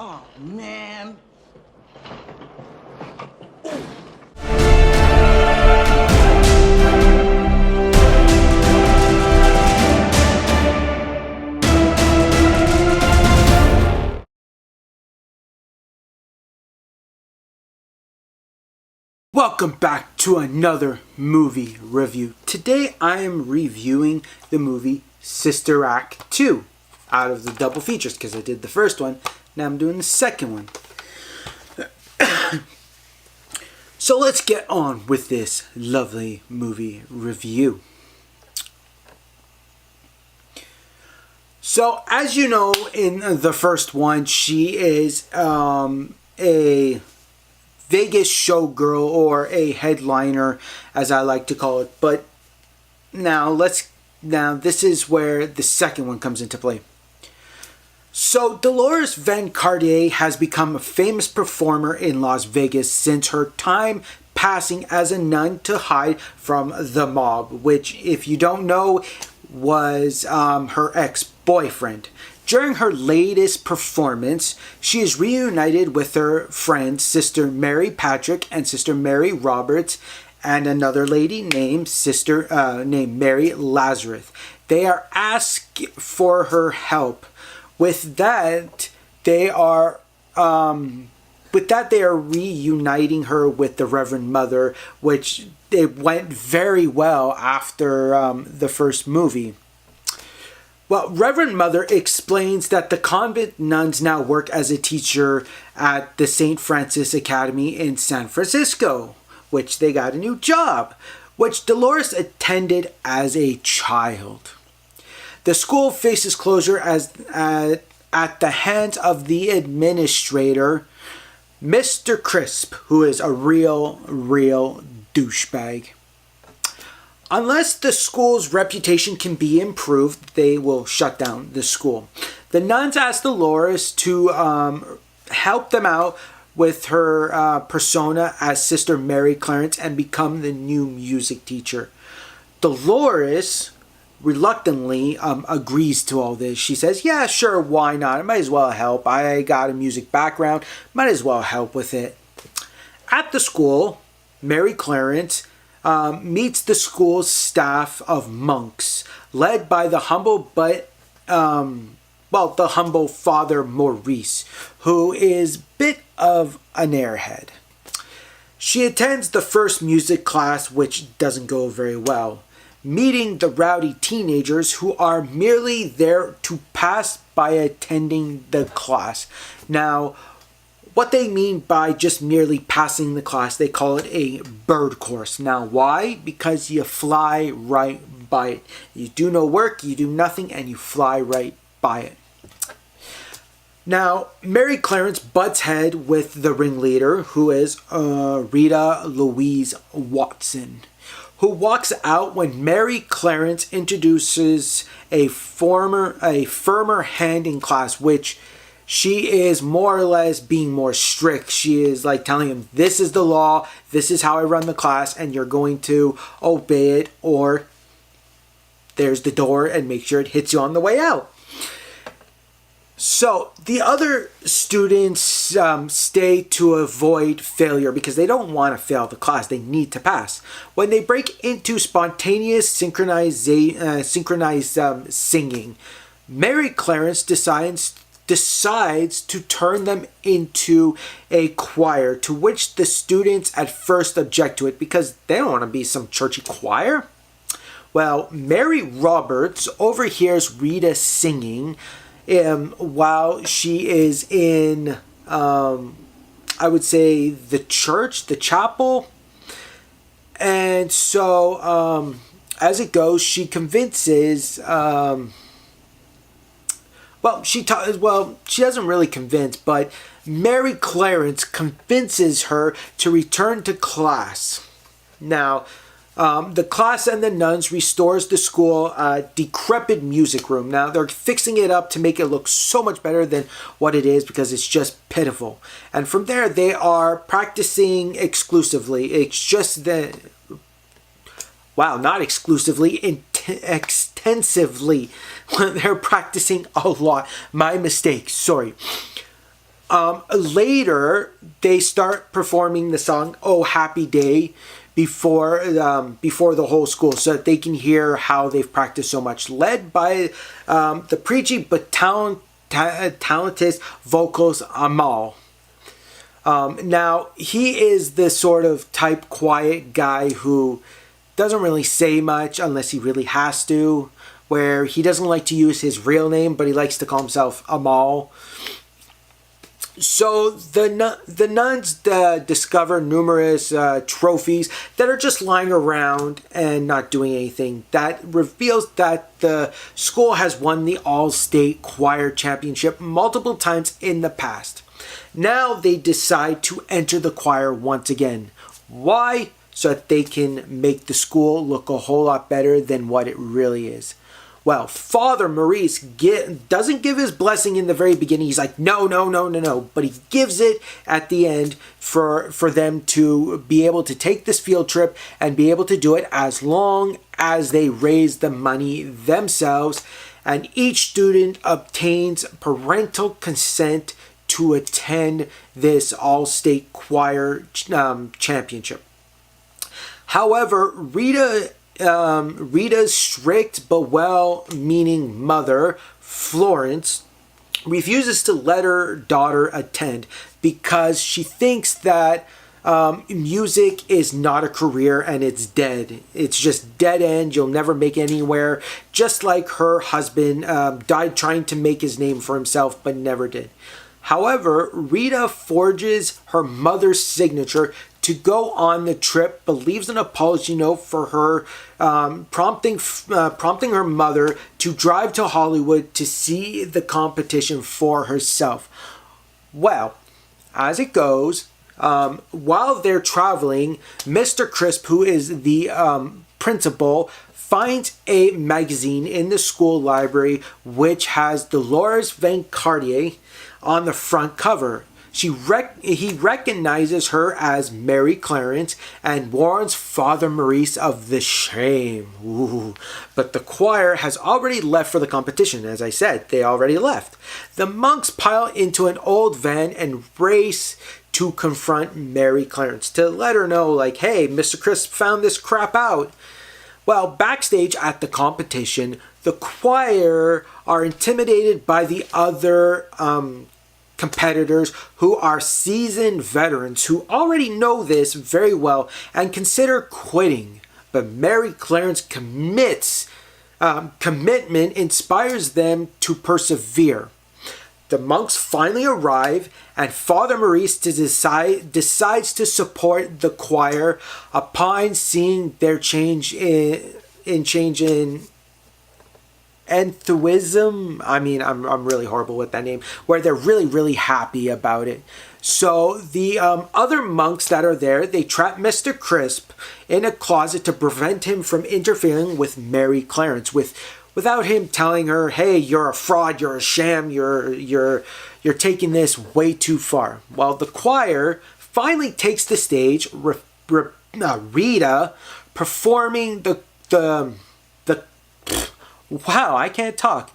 Oh, man. Welcome back to another movie review. Today I am reviewing the movie Sister Act 2 out of the double features because I did the first one. Now I'm doing the second one. So let's get on with this lovely movie review. So as you know, in the first one, she is a Vegas showgirl, or a headliner as I like to call it. But now this is where the second one comes into play. So Deloris Van Cartier has become a famous performer in Las Vegas since her time passing as a nun to hide from the mob, which, if you don't know, was her ex-boyfriend. During her latest performance, she is reunited with her friends Sister Mary Patrick and Sister Mary Roberts, and another lady named Mary Lazarus. They are asked for her help. With that, they are reuniting her with the Reverend Mother, which it went very well after the first movie. Well, Reverend Mother explains that the convent nuns now work as a teacher at the St. Francis Academy in San Francisco, which they got a new job, which Dolores attended as a child. The school faces closure at the hands of the administrator, Mr. Crisp, who is a real douchebag. Unless the school's reputation can be improved, they will shut down the school. The nuns ask Dolores to help them out with her persona as Sister Mary Clarence and become the new music teacher. Dolores reluctantly agrees to all this. She says, yeah, sure, why not? I might as well help. I got a music background. Might as well help with it. At the school, Mary Clarence meets the school's staff of monks, led by the humble Father Maurice, who is a bit of an airhead. She attends the first music class, which doesn't go very well, meeting the rowdy teenagers who are merely there to pass by attending the class. Now, what they mean by just merely passing the class, they call it a bird course. Now, why? Because you fly right by it. You do no work, you do nothing, and you fly right by it. Now, Mary Clarence butts head with the ringleader, who is Rita Louise Watson, who walks out when Mary Clarence introduces a firmer hand in class, which she is more or less being more strict. She is like telling him, this is the law, this is how I run the class, and you're going to obey it, or there's the door, and make sure it hits you on the way out. So the other students stay to avoid failure because they don't want to fail the class. They need to pass. When they break into spontaneous synchronized singing, Mary Clarence decides to turn them into a choir, to which the students at first object to it because they don't want to be some churchy choir. Well, Mary Roberts overhears Rita singing while she is in, I would say, the church, the chapel. And so, as it goes, she convinces... she doesn't really convince, but Mary Clarence convinces her to return to class. Now, the class and the nuns restores the school decrepit music room. Now, they're fixing it up to make it look so much better than what it is because it's just pitiful. And from there, they are practicing exclusively. It's just that... Wow, not exclusively, extensively. They're practicing a lot. My mistake, sorry. Later, they start performing the song "Oh Happy Day" before the whole school, so that they can hear how they've practiced so much. Led by the preachy but talented vocals Amal. Now, he is the sort of type quiet guy who doesn't really say much unless he really has to, where he doesn't like to use his real name, but he likes to call himself Amal. So the nuns discover numerous trophies that are just lying around and not doing anything. That reveals that the school has won the all-state choir championship multiple times in the past. Now they decide to enter the choir once again. Why? So that they can make the school look a whole lot better than what it really is. Well, Father Maurice doesn't give his blessing in the very beginning. He's like, no. But he gives it at the end for them to be able to take this field trip and be able to do it as long as they raise the money themselves. And each student obtains parental consent to attend this all-state choir championship. However, Rita's strict but well-meaning mother, Florence, refuses to let her daughter attend because she thinks that music is not a career and it's dead. It's just dead end. You'll never make it anywhere. Just like her husband died trying to make his name for himself but never did. However, Rita forges her mother's signature to go on the trip, but leaves an apology note for her, prompting her mother to drive to Hollywood to see the competition for herself. Well, as it goes, while they're traveling, Mr. Crisp, who is the principal, finds a magazine in the school library which has Deloris Van Cartier on the front cover. He recognizes her as Mary Clarence and warns Father Maurice of the shame. Ooh. But the choir has already left for the competition. As I said, they already left. The monks pile into an old van and race to confront Mary Clarence to let her know, like, hey, Mr. Crisp found this crap out. Well, backstage at the competition, the choir are intimidated by the other competitors who are seasoned veterans who already know this very well and consider quitting. But Mary Clarence commitment inspires them to persevere. The monks finally arrive, and Father Maurice decides to support the choir upon seeing their change in enthusiasm. I mean, I'm really horrible with that name. Where they're really, really happy about it. So the other monks that are there, they trap Mr. Crisp in a closet to prevent him from interfering with Mary Clarence, without him telling her, "Hey, you're a fraud, you're a sham, you're taking this way too far." Well, the choir finally takes the stage. Rita performing wow, I can't talk.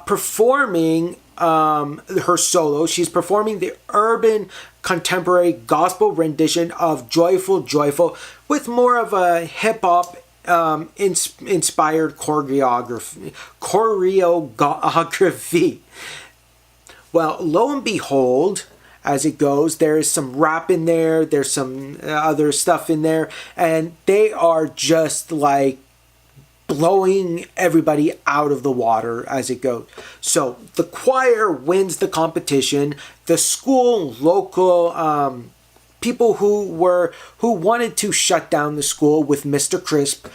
Performing her solo. She's performing the urban contemporary gospel rendition of Joyful, Joyful with more of a hip-hop inspired choreography. Well, lo and behold, as it goes, there is some rap in there, there's some other stuff in there, and they are just like blowing everybody out of the water as it goes. So the choir wins the competition. The school, local people who wanted to shut down the school with Mr. Crisp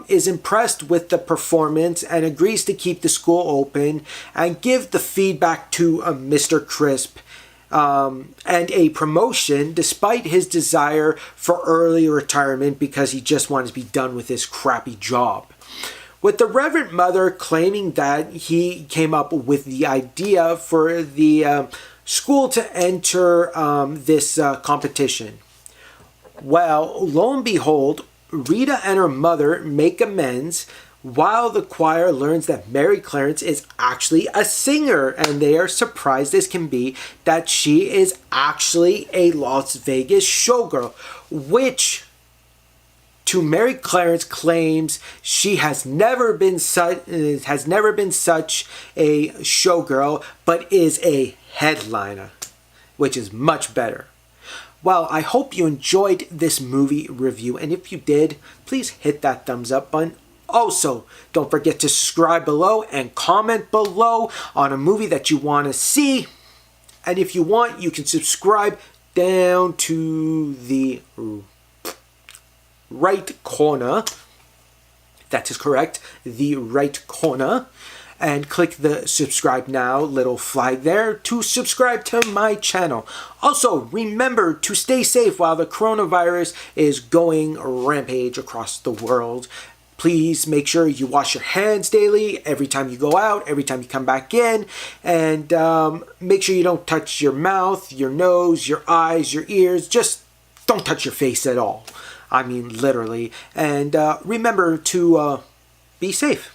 is impressed with the performance and agrees to keep the school open and give the feedback to Mr. Crisp and a promotion despite his desire for early retirement because he just wanted to be done with his crappy job. With the Reverend Mother claiming that he came up with the idea for the school to enter this competition. Well, lo and behold, Rita and her mother make amends while the choir learns that Mary Clarence is actually a singer, and they are surprised as can be that she is actually a Las Vegas showgirl, which to Mary Clarence claims she has never been such a showgirl, but is a headliner, which is much better. Well, I hope you enjoyed this movie review, and if you did, please hit that thumbs up button. Also, don't forget to subscribe below and comment below on a movie that you want to see. And if you want, you can subscribe down to the right corner. That is correct, the right corner. And click the subscribe now little flag there to subscribe to my channel. Also, remember to stay safe while the coronavirus is going rampage across the world. Please make sure you wash your hands daily, every time you go out, every time you come back in. And make sure you don't touch your mouth, your nose, your eyes, your ears. Just don't touch your face at all. I mean, literally. And remember to be safe.